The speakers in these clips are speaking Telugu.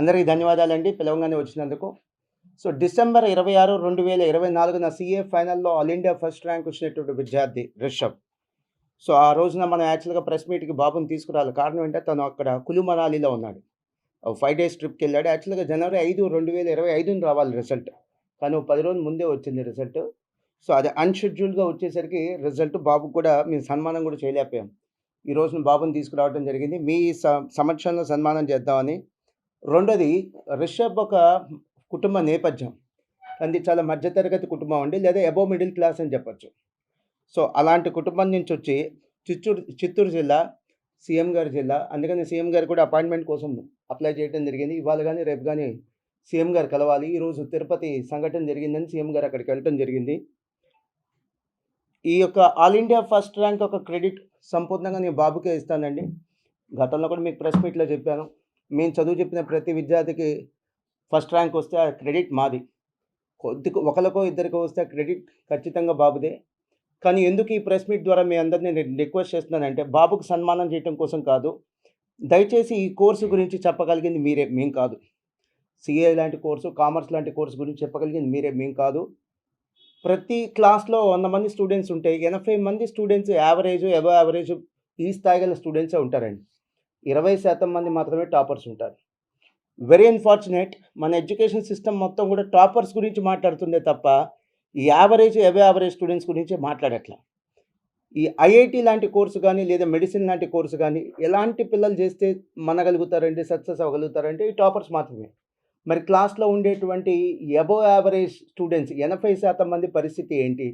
అందరికీ ధన్యవాదాలండి పిలవంగానే వచ్చినందుకు. సో, డిసెంబర్ 26, 2024 సీఏ ఫైనల్‌లో ఆల్ ఇండియా ఫస్ట్ ర్యాంక్ వచ్చినటువంటి విద్యార్థి రిషబ్. సో, ఆ రోజున మనం యాక్చువల్‌గా ప్రెస్ మీట్‌కి బాబుని తీసుకురావాలి. కారణం ఏంటంటే తను అక్కడ కులు మనాలిలో ఉన్నాడు. 5 డేస్ ట్రిప్‌కెళ్ళాడు. యాక్చువల్‌గా జనవరి 5, 2025 రావాలి రిజల్ట్. కానీ ఓ 10 రోజుల ముందే వచ్చింది రిజల్ట్. సో, అది అన్‌షెడ్యూల్డ్‌గా వచ్చేసరికి రిజల్ట్ బాబుకి కూడా మేము సన్మానం కూడా చేయలేకపోయాం. ఈ రోజున బాబుని తీసుకురావడం జరిగింది. మీ సమక్షంలో సన్మానం చేద్దామని. రెండోది రిషబ్ ఒక కుటుంబ నేపథ్యం. తనది చాలా మధ్య తరగతి కుటుంబం అండి. లేదా అబోవ్ మిడిల్ క్లాస్ అని చెప్పొచ్చు. సో, అలాంటి కుటుంబం నుంచొచ్చి చిత్తూరు జిల్లా, సీఎం గారి జిల్లా. అందుకని సీఎం గారు కూడా అపాయింట్మెంట్ కోసం అప్లై చేయడం జరిగింది. ఇవాళ గాని, రేపు గాని సీఎం గారు కలవాలి. ఈరోజు తిరుపతి సంఘటన జరిగిందని సీఎం గారు అక్కడికి వెళ్ళటం జరిగింది. ఈ యొక్క ఆల్ ఇండియా ఫస్ట్ ర్యాంక్ ఒక క్రెడిట్ సంపూర్ణంగా నేను బాబుకే ఇస్తానండి. గతంలో కూడా మీకు ప్రెస్ మీట్‌లో చెప్పాను. మేము చదువు చెప్పిన ప్రతి విద్యార్థికి ఫస్ట్ ర్యాంక్ వస్తే ఆ క్రెడిట్ మాది. ఒకళ్ళకో ఇద్దరికో వస్తే ఆ క్రెడిట్ ఖచ్చితంగా బాబుదే. కానీ ఎందుకు ఈ ప్రెస్ మీట్ ద్వారా మీ అందరిని నేను రిక్వెస్ట్ చేస్తున్నానంటే బాబుకి సన్మానం చేయటం కోసం కాదు. దయచేసి ఈ కోర్సు గురించి చెప్పగలిగింది మీరే, మేము కాదు. సీఏ లాంటి కోర్సు, కామర్స్ లాంటి కోర్సు గురించి చెప్పగలిగింది మీరే, మేము కాదు. ప్రతి క్లాస్‌లో 100 మంది స్టూడెంట్స్ ఉంటే 80 మంది స్టూడెంట్స్ యావరేజ్, అబోవ్ యావరేజ్ ఈ స్థాయి గల స్టూడెంట్సే ఉంటారండి. 20% మంది మాత్రమే టాపర్స్ ఉంటారు. వెరీ అన్‌ఫార్చునేట్ మన ఎడ్యుకేషన్ సిస్టమ్ మొత్తం కూడా టాపర్స్ గురించి మాట్లాడుతుందే తప్ప, ఈ యావరేజ్, అబోవ్ యావరేజ్ స్టూడెంట్స్ గురించి మాట్లాడట్ల. ఈ ఐఐటీ లాంటి కోర్సు గానీ, లేదా మెడిసిన్ లాంటి కోర్సు గానీ, ఎలాంటి పిల్లలు చేస్తే మనగలుగుతారండి, సక్సెస్ అవ్వగలుగుతారంటే ఈ టాపర్స్ మాత్రమే. మరి క్లాస్‌లో ఉండేటువంటి అబోవ్ యావరేజ్ స్టూడెంట్స్ 80% మంది పరిస్థితి ఏంటి?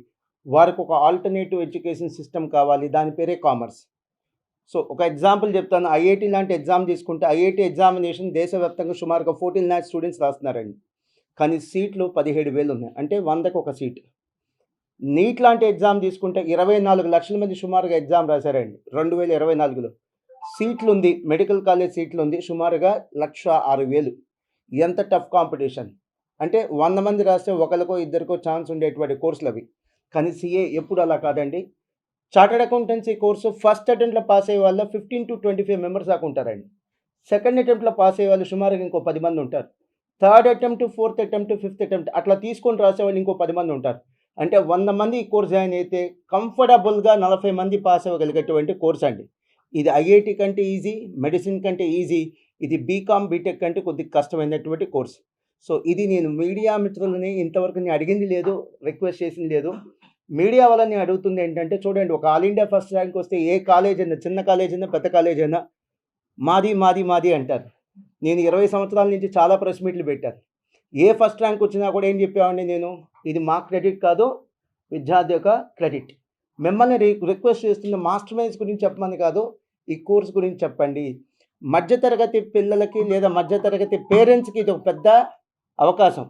వారికి ఒక ఆల్టర్‌నేటివ్ ఎడ్యుకేషన్ సిస్టమ్ కావాలి. దాని పేరే కామర్స్. సో, ఒక ఎగ్జాంపుల్ చెప్తాను. ఐఐటీ లాంటి ఎగ్జామ్ తీసుకుంటే ఐఐటీ ఎగ్జామినేషన్ దేశవ్యాప్తంగా సుమారుగా 14 లాక్స్ స్టూడెంట్స్ రాస్తున్నారండి. కానీ సీట్లు 17,000 ఉన్నాయి. అంటే 100కి ఒక సీట్. నీట్ లాంటి ఎగ్జామ్ తీసుకుంటే 24 లక్షల మంది సుమారుగా ఎగ్జామ్ రాశారండి 2024లో. సీట్లుంది, మెడికల్ కాలేజ్ సీట్లుంది సుమారుగా 1,06,000. ఎంత టఫ్ కాంపిటీషన్. అంటే 100 మంది రాస్తే ఒకళ్ళకో ఇద్దరికో ఛాన్స్ ఉండేటువంటి కోర్సులవి. కానీ సీఏ ఎప్పుడు అలా కాదండి. చార్టర్డ్ అకౌంటెన్సీ కోర్సు ఫస్ట్ అటెంప్ట్‌లో పాస్ అయ్యే వాళ్ళు 15-25 మెంబర్స్ దాకా ఉంటారండి. సెకండ్ అటెంప్ట్‌లో పాస్ అయ్యే వాళ్ళు సుమారుగా ఇంకో 10 మంది ఉంటారు. Third attempt, fourth attempt, fifth attempt అట్లా తీసుకొని రాసేవాళ్ళు ఇంకో 10 మంది ఉంటారు. అంటే 100 మంది ఈ కోర్స్ జాయిన్ అయితే కంఫర్టబుల్‌గా 40 మంది పాస్ అవ్వగలిగేటువంటి కోర్స్ అండి. ఇది ఐఐటీ కంటే ఈజీ, మెడిసిన్ కంటే ఈజీ. ఇది బీకామ్, బీటెక్ కంటే కొద్దిగా కష్టమైనటువంటి కోర్స్. సో, ఇది నేను మీడియా మిత్రులని ఇంతవరకు నేను అడిగింది లేదు, రిక్వెస్ట్ చేసింది లేదు. మీడియా వాళ్ళని అడుగుతుంది ఏంటంటే చూడండి, ఒక ఆల్ ఇండియా ఫస్ట్ ర్యాంక్ వస్తే ఏ కాలేజ్ అయినా, చిన్న కాలేజ్ అయినా, పెద్ద కాలేజ్ అయినా మాది, మాది, మాది అంటారు. నేను 20 సంవత్సరాల నుంచి చాలా ప్రెస్ మీట్లు పెట్టాను. ఏ ఫస్ట్ ర్యాంక్ వచ్చినా కూడా ఏం చెప్పేవాడిని నేను, ఇది మా క్రెడిట్ కాదు, విద్యార్థి యొక్క క్రెడిట్. మిమ్మల్ని రిక్వెస్ట్ చేస్తున్న మాస్టర్ మైండ్స్ గురించి చెప్పమని కాదు, ఈ కోర్స్ గురించి చెప్పండి. మధ్య తరగతి పిల్లలకి లేదా మధ్య తరగతి పేరెంట్స్‌కి ఇది ఒక పెద్ద అవకాశం.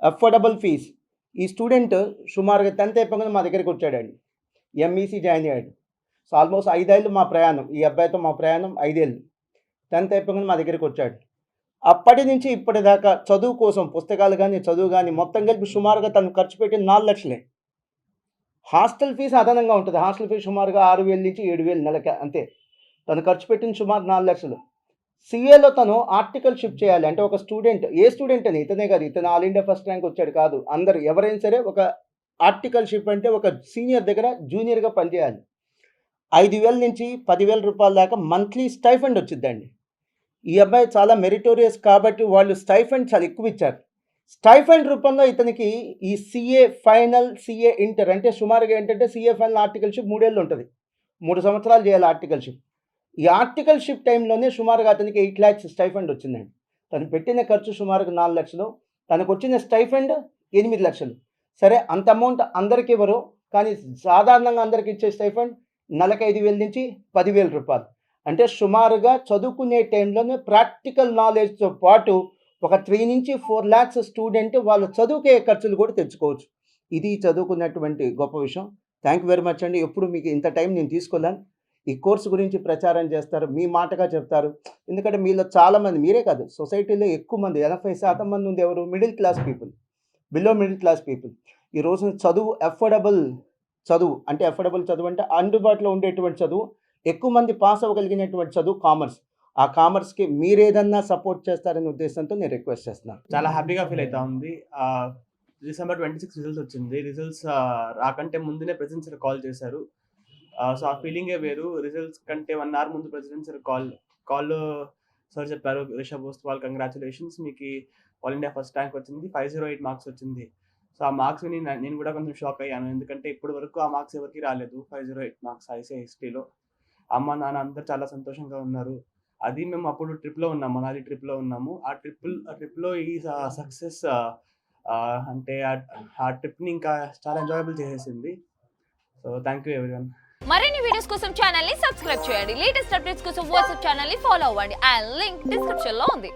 Affordable fees. ఈ స్టూడెంట్ సుమారుగా 10థ్ అయిపోగానే మా దగ్గరికి వచ్చాడండి. ఎంఈసీ జాయిన్ అయ్యాడు. సో, ఆల్మోస్ట్ 5 ఏళ్ళు మా ప్రయాణం. ఈ అబ్బాయితో మా ప్రయాణం 5 ఏళ్ళు. 10థ్ అయిపోగానే మా దగ్గరికి వచ్చాడు. అప్పటి నుంచి ఇప్పటిదాకా చదువు కోసం పుస్తకాలు గానీ, చదువు గానీ మొత్తం కలిపి సుమారుగా తను ఖర్చు పెట్టింది 4 లక్షలే. హాస్టల్ ఫీజు అదనంగా ఉంటది. హాస్టల్ ఫీజు సుమారుగా 6,000-7,000 నెలకి అంతే. తను ఖర్చు పెట్టింది సుమారు 4 లక్షలు. సీఏలో తను ఆర్టికల్‌షిప్ చేయాలి. అంటే ఒక స్టూడెంట్, ఏ స్టూడెంట్ అని ఇతనే కాదు. ఇతను ఆల్ ఇండియా ఫస్ట్ ర్యాంక్ వచ్చాడు కాదు. అందరూ ఎవరైనా సరే ఒక ఆర్టికల్‌షిప్ అంటే ఒక సీనియర్ దగ్గర జూనియర్‌గా పనిచేయాలి. 5,000 నుంచి 10,000 రూపాయల దాకా మంత్లీ స్టైఫండ్ వచ్చిద్దండి. ఈ అబ్బాయి చాలా మెరిటోరియస్ కాబట్టి వాళ్ళు స్టైఫండ్ చాలా ఎక్కువ ఇచ్చారు. స్టైఫండ్ రూపంలో ఇతనికి ఈ సీఏ ఫైనల్, సీఏ ఇంటర్ అంటే సుమారుగా ఏంటంటే సీఏ ఫైనల్ ఆర్టికల్‌షిప్ 3 ఏళ్ళు ఉంటది. 3 సంవత్సరాలు చేయాలి ఆర్టికల్‌షిప్. ఈ ఆర్టికల్‌షిప్ టైంలోనే సుమారుగా అతనికి 8 లాక్స్ స్టైఫండ్ వచ్చిందండి. తను పెట్టిన ఖర్చు సుమారుగా 4 లక్షలు. తనకొచ్చిన స్టైఫండ్ 8 లక్షలు. సరే, అంత అమౌంట్ అందరికి ఇవ్వరు. కానీ సాధారణంగా అందరికి ఇచ్చే స్టైఫండ్ నెలకు 5,000 నుంచి 10,000 రూపాయలు. అంటే సుమారుగా చదువుకునే టైంలోనే ప్రాక్టికల్ నాలెడ్జ్‌తో పాటు ఒక 3-4 లాక్స్ స్టూడెంట్ వాళ్ళ చదువుకే ఖర్చులు కూడా తెచ్చుకోవచ్చు. ఇది చదువుకున్నటువంటి గొప్ప విషయం. థ్యాంక్ యూ వెరీ మచ్ అండి. ఎప్పుడు మీకు ఇంత టైం నేను తీసుకోలేను. ఈ కోర్సు గురించి ప్రచారం చేస్తారు. మీ మాటగా చెప్తారు. ఎందుకంటే మీలో చాలామంది, మీరే కాదు, సొసైటీలో ఎక్కువ మంది 80% మంది ఉంది ఎవరు? Middle class people, below middle class people. ఈ రోజున చదువు అఫోర్డబుల్ చదువు అంటే అందుబాటులో ఉండేటువంటి చదువు, ఎక్కువ మంది పాస్ అవ్వగలిగినటువంటి చదువు కామర్స్. ఆ కామర్స్‌కి మీరేదన్నా సపోర్ట్ చేస్తారనే ఉద్దేశంతో నేను రిక్వెస్ట్ చేస్తున్నాను. చాలా హ్యాపీగా ఫీల్ అయితా ఉంది. డిసెంబర్ 26 రిజల్ట్స్ వచ్చింది. రిజల్ట్స్ రాకంటే ముందునే ప్రెసిడెంట్ సార్ కాల్ చేశారు. సో, ఆ ఫీలింగే వేరు. రిజల్ట్స్ కంటే 1 అవర్ ముందు ప్రెసిడెంట్ సార్ కాల్‌లో సార్ చెప్పారు, "రిషబ్ ఓస్వాల్ కంగ్రాచ్యులేషన్స్, మీకి ఆల్ ఇండియా ఫస్ట్ ర్యాంక్ వచ్చింది. 508 మార్క్స్ వచ్చింది." సో, ఆ మార్క్స్ విని నేను కూడా కొంచెం షాక్ అయ్యాను. ఎందుకంటే ఇప్పటి వరకు ఆ మార్క్స్ ఎవరికీ రాలేదు. 508 మార్క్స్ ఐసీఐ హిస్టరీలో. అమ్మ, నాన్న అందరూ చాలా సంతోషంగా ఉన్నారు. అది మేము అప్పుడు ట్రిప్‌లో ఉన్నాము. మనాలి ట్రిప్‌లో ఉన్నాము. ఆ ట్రిప్‌లో ఈ సక్సెస్ అంటే ఆ ట్రిప్‌ని ఇంకా చాలా ఎంజాయబుల్ చేసేసింది. So, thank you everyone. మరిన్ని వీడియోస్ కోసం ఛానల్ ని సబ్స్క్రైబ్ చేయండి. లేటెస్ట్ అప్డేట్స్ కోసం వాట్సాప్ ఛానల్ ని ఫాలో అవ్వండి. అండ్ లింక్ డిస్క్రిప్షన్ లో ఉంది.